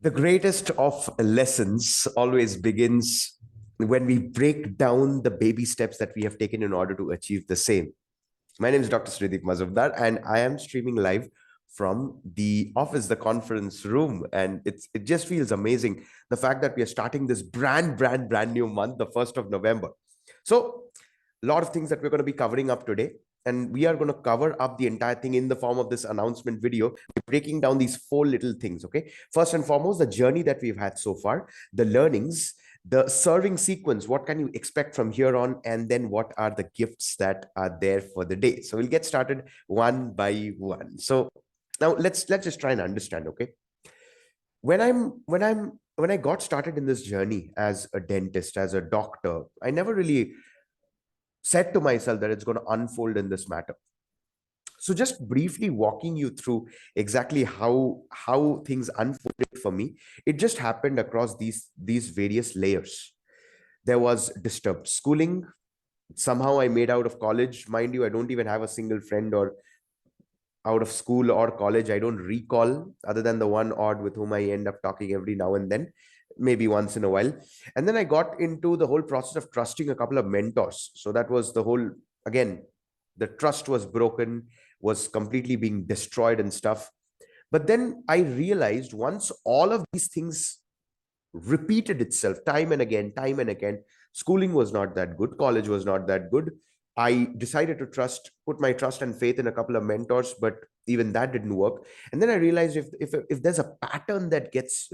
The greatest of lessons always begins when we break down the baby steps that we have taken in order to achieve the same. My name is Dr. Suryadeep Majumder, and I am streaming live from the office, the conference room. And it just feels amazing, the fact that we are starting this brand new month, the 1st of November. So, a lot of things that we're going to be covering up today. And we are going to cover up the entire thing in the form of this announcement video, breaking down these four little things. Okay. First and foremost, the journey that we've had so far, the learnings, the serving sequence, what can you expect from here on, and then what are the gifts that are there for the day. So we'll get started one by one. So now let's just try and understand. Okay. When I got started in this journey as a dentist, as a doctor, I never really said to myself that it's going to unfold in this matter. So just briefly walking you through exactly how things unfolded for me, it just happened across these various layers. There was disturbed schooling. Somehow I made out of college. Mind you, I don't even have a single friend or out of school or college. I don't recall, other than the one odd with whom I end up talking every now and then, maybe once in a while. And then I got into the whole process of trusting a couple of mentors. So that was the whole, again, the trust was broken, was completely being destroyed and stuff. But then I realized, once all of these things repeated itself time and again, schooling was not that good, college was not that good. I decided to put my trust and faith in a couple of mentors, but even that didn't work. And then I realized, if there's a pattern that gets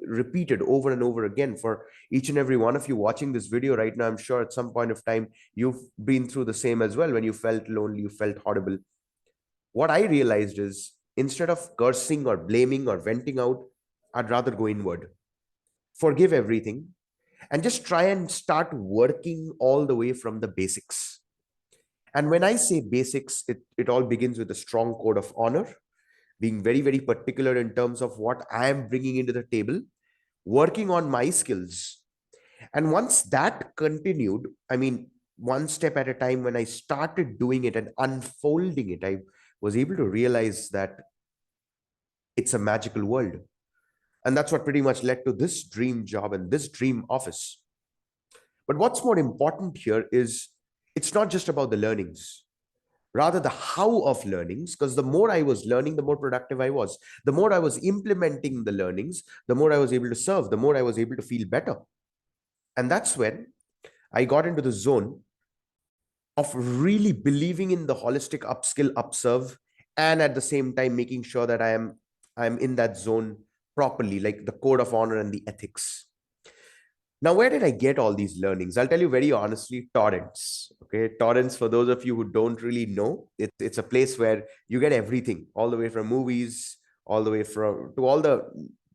repeated over and over again for each and every one of you watching this video right now, I'm sure at some point of time you've been through the same as well. When you felt lonely, you felt horrible. What I realized is, instead of cursing or blaming or venting out, I'd rather go inward, forgive everything, and just try and start working all the way from the basics. And when I say basics, it all begins with a strong code of honor, being very, very particular in terms of what I am bringing into the table, working on my skills. And once that continued, I mean, one step at a time, when I started doing it and unfolding it, I was able to realize that it's a magical world. And that's what pretty much led to this dream job and this dream office. But what's more important here is, it's not just about the learnings, rather the how of learnings, because the more I was learning, the more productive I was. The more I was implementing the learnings, the more I was able to serve, the more I was able to feel better. And that's when I got into the zone of really believing in the holistic upskill, upserve, and at the same time making sure that I'm in that zone properly, like the code of honor and the ethics. Now, where did I get all these learnings? I'll tell you very honestly, torrents. Okay, torrents, for those of you who don't really know, it's a place where you get everything, all the way from movies, all the way from to all the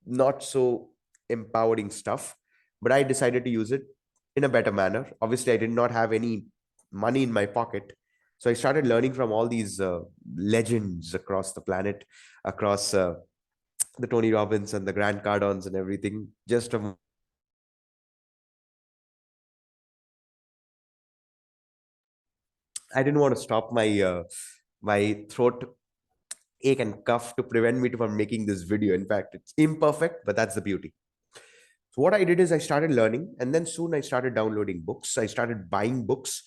not so empowering stuff. But I decided to use it in a better manner. Obviously, I did not have any money in my pocket. So I started learning from all these legends across the planet, across the Tony Robbins and the Grant Cardons and everything, just from I didn't want to stop my throat ache and cough to prevent me from making this video. In fact, it's imperfect, but that's the beauty. So what I did is I started learning, and then soon I started downloading books. I started buying books.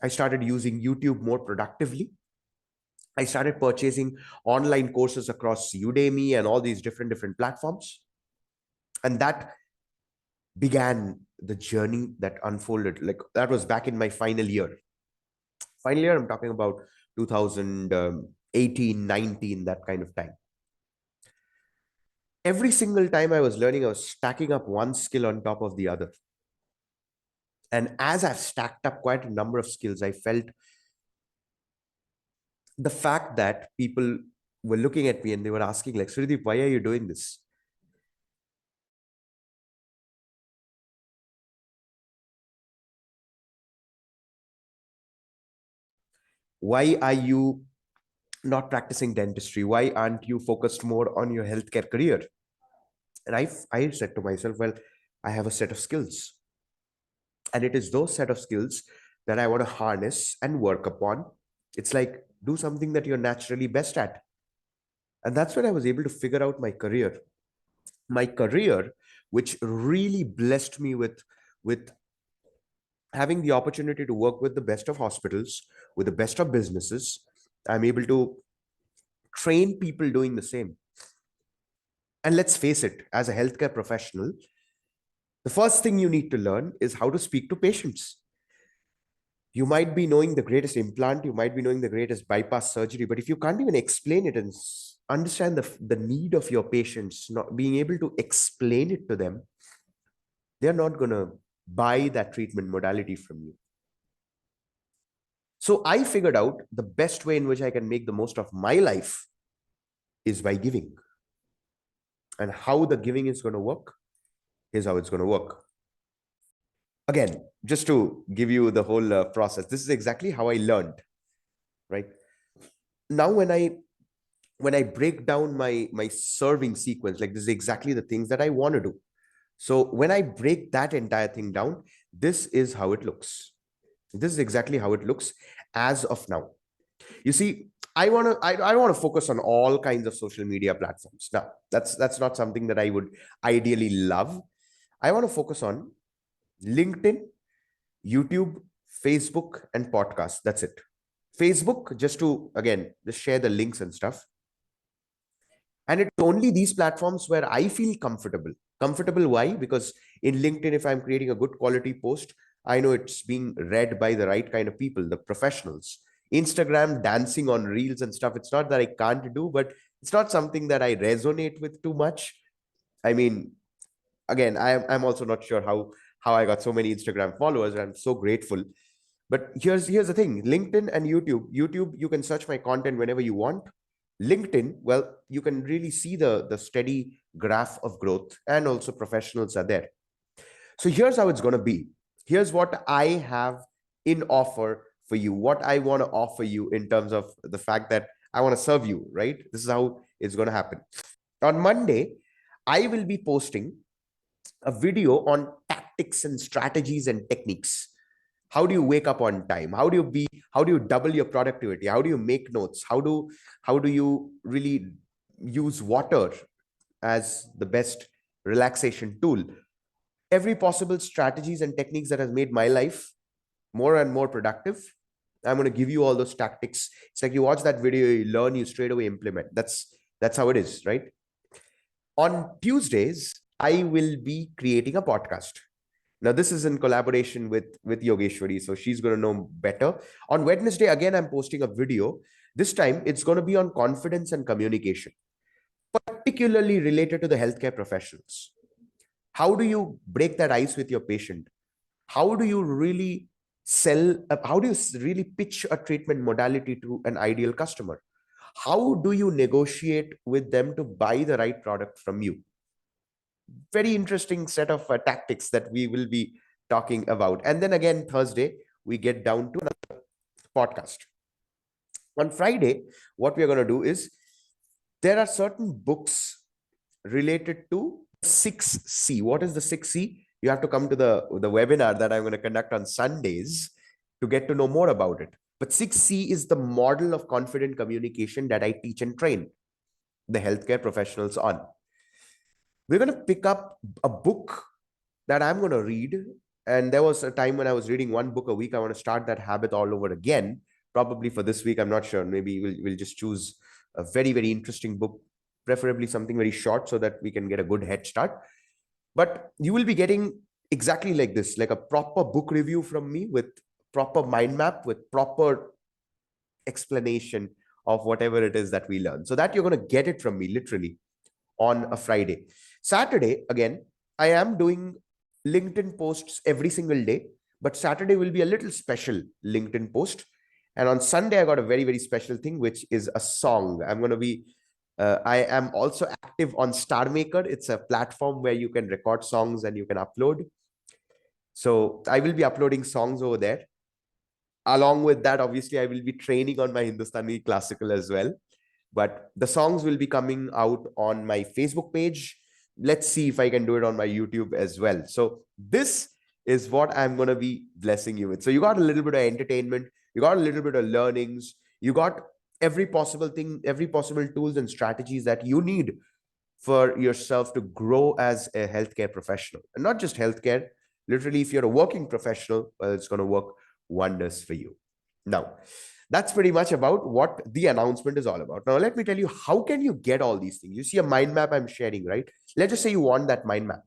I started using YouTube more productively. I started purchasing online courses across Udemy and all these different platforms. And that began the journey that unfolded. Like, that was back in my final year. Final year, I'm talking about 2018, 19, that kind of time. Every single time I was learning, I was stacking up one skill on top of the other. And as I've stacked up quite a number of skills, I felt the fact that people were looking at me and they were asking, like, Suryadeep, why are you doing this? Why are you not practicing dentistry? Why aren't you focused more on your healthcare career? And I said to myself, well, I have a set of skills. And it is those set of skills that I want to harness and work upon. It's like, do something that you're naturally best at. And that's when I was able to figure out my career. my career, which really blessed me with having the opportunity to work with the best of hospitals, with the best of businesses. I'm able to train people doing the same. And let's face it, as a healthcare professional, the first thing you need to learn is how to speak to patients. You might be knowing the greatest implant, you might be knowing the greatest bypass surgery, but if you can't even explain it and understand the need of your patients, not being able to explain it to them, they're not going to buy that treatment modality from you. So I figured out the best way in which I can make the most of my life is by giving. And how the giving is going to work, here's how it's going to work. Again, just to give you the whole process, this is exactly how I learned, right? Now, when I break down my serving sequence, like this is exactly the things that I want to do. So when I break that entire thing down, this is how it looks. This is exactly how it looks as of now. You see, I want to focus on all kinds of social media platforms. Now, that's not something that I would ideally love. I want to focus on LinkedIn, YouTube, Facebook, and podcasts. That's it. Facebook, just to again just share the links and stuff. And it's only these platforms where I feel comfortable. Comfortable, why? Because in LinkedIn, if I'm creating a good quality post, I know it's being read by the right kind of people, the professionals. Instagram, dancing on reels and stuff, it's not that I can't do, but it's not something that I resonate with too much. I mean, again, I'm also not sure how I got so many Instagram followers. I'm so grateful. But here's the thing: LinkedIn and YouTube. YouTube, you can search my content whenever you want. LinkedIn, well, you can really see the steady graph of growth, and also professionals are there. So here's how it's going to be. Here's what I have in offer for you, what I want to offer you in terms of the fact that I want to serve you, right? This is how it's going to happen. On Monday, I will be posting a video on tactics and strategies and techniques. How do you wake up on time? How do you double your productivity? How do you make notes? How do you really use water as the best relaxation tool? Every possible strategies and techniques that has made my life more and more productive, I'm going to give you all those tactics. It's like you watch that video, you learn, you straight away implement. That's how it is, right? On Tuesdays, I will be creating a podcast. Now, this is in collaboration with Yogeshwari, so she's going to know better. On Wednesday, again, I'm posting a video. This time, it's going to be on confidence and communication, particularly related to the healthcare professionals. How do you break that ice with your patient? How do you really how do you really pitch a treatment modality to an ideal customer? How do you negotiate with them to buy the right product from you? Very interesting set of tactics that we will be talking about. And then again, Thursday, we get down to another podcast. On Friday, what we are going to do is there are certain books related to 6C. What is the 6C? You have to come to the webinar that I'm going to conduct on Sundays to get to know more about it. But 6C is the model of confident communication that I teach and train the healthcare professionals on. We're going to pick up a book that I'm going to read. And there was a time when I was reading one book a week. I want to start that habit all over again. Probably for this week, I'm not sure. Maybe we'll just choose a very, very interesting book, preferably something very short so that we can get a good head start. But you will be getting exactly like this, like a proper book review from me with proper mind map, with proper explanation of whatever it is that we learn. So that you're going to get it from me literally on a Friday. Saturday, again, I am doing LinkedIn posts every single day, but Saturday will be a little special LinkedIn post. And on Sunday, I got a very, very special thing, which is a song. I'm going to be, I am also active on Star Maker. It's a platform where you can record songs and you can upload. So I will be uploading songs over there. Along with that, obviously, I will be training on my Hindustani classical as well. But the songs will be coming out on my Facebook page. Let's see if I can do it on my YouTube as well. So this is what I'm going to be blessing you with. So you got a little bit of entertainment. You got a little bit of learnings. You got every possible thing, every possible tools and strategies that you need for yourself to grow as a healthcare professional. And not just healthcare, literally, if you're a working professional, well, it's going to work wonders for you. Now, that's pretty much about what the announcement is all about. Now, let me tell you, how can you get all these things? You see a mind map I'm sharing, right? Let's just say you want that mind map.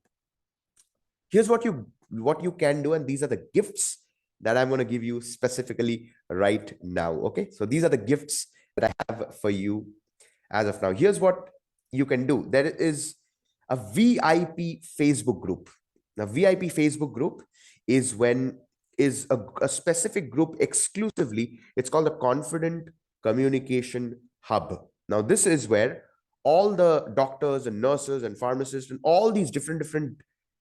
Here's what you can do, and these are the gifts that I'm going to give you specifically right now. Okay, so these are the gifts that I have for you as of now. Here's what you can do. There is a VIP Facebook group. Now, VIP Facebook group is a specific group exclusively. It's called the Confident Communication Hub. Now, this is where all the doctors and nurses and pharmacists and all these different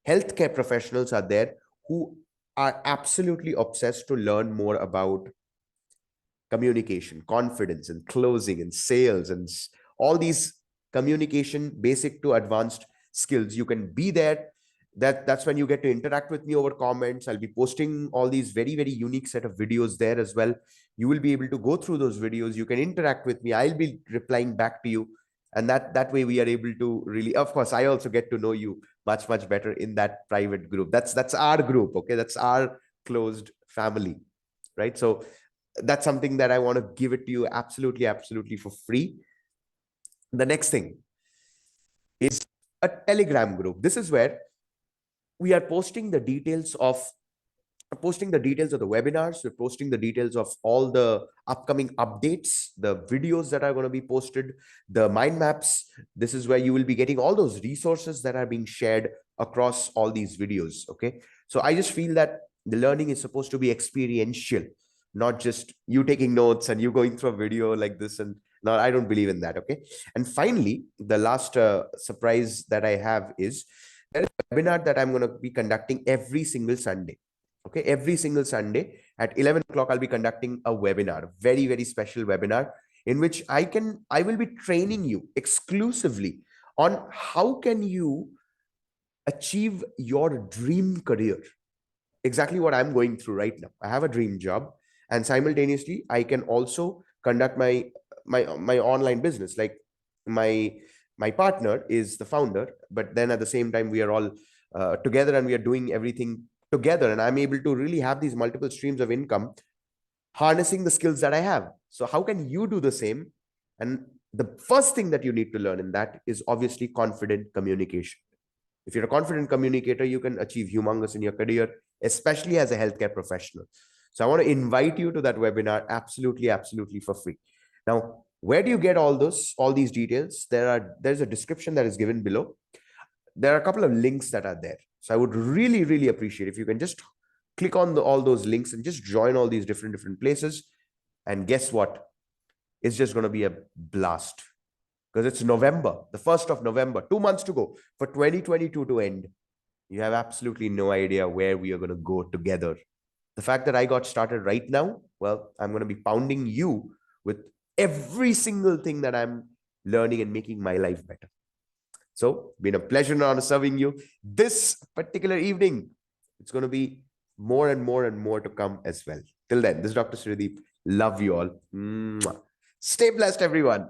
healthcare professionals are there who are absolutely obsessed to learn more about communication, confidence, and closing, and sales, and all these communication basic to advanced skills. You can be there. That's when you get to interact with me over comments. I'll be posting all these very unique set of videos there as well. You will be able to go through those videos. You can interact with me. I'll be replying back to you, and that way we are able to really, of course, I also get to know you much better in that private group. That's our group. Okay, that's our closed family, right? So that's something that I want to give it to you absolutely for free. The next thing is a Telegram group. This is where we are posting the details of the webinars. We're posting the details of all the upcoming updates, the videos that are going to be posted, the mind maps. This is where you will be getting all those resources that are being shared across all these videos. Okay, so I just feel that the learning is supposed to be experiential, not just you taking notes and you going through a video like this. And no, I don't believe in that. Okay, and finally, the last surprise that I have is there is a webinar that I'm going to be conducting every single Sunday. Okay, every single Sunday at 11 o'clock, I'll be conducting a webinar, a very special webinar in which I will be training you exclusively on how can you achieve your dream career. Exactly what I'm going through right now. I have a dream job, and simultaneously I can also conduct my online business. Like my partner is the founder, but then at the same time we are all together, and we are doing everything together, and I'm able to really have these multiple streams of income harnessing the skills that I have. So how can you do the same? And the first thing that you need to learn in that is obviously confident communication. If you're a confident communicator, you can achieve humongous in your career, especially as a healthcare professional. So I want to invite you to that webinar absolutely for free. Now, where do you get all these details? There's a description that is given below. There are a couple of links that are there. So I would really appreciate if you can just click on all those links and just join all these different places. And guess what? It's just going to be a blast, because it's November, the 1st of November, 2 months to go for 2022 to end. You have absolutely no idea where we are going to go together. The fact that I got started right now, well, I'm going to be pounding you with every single thing that I'm learning and making my life better. So, been a pleasure and honor serving you this particular evening. It's going to be more and more to come as well. Till then, this is Dr. Suryadeep. Love you all. Stay blessed, everyone.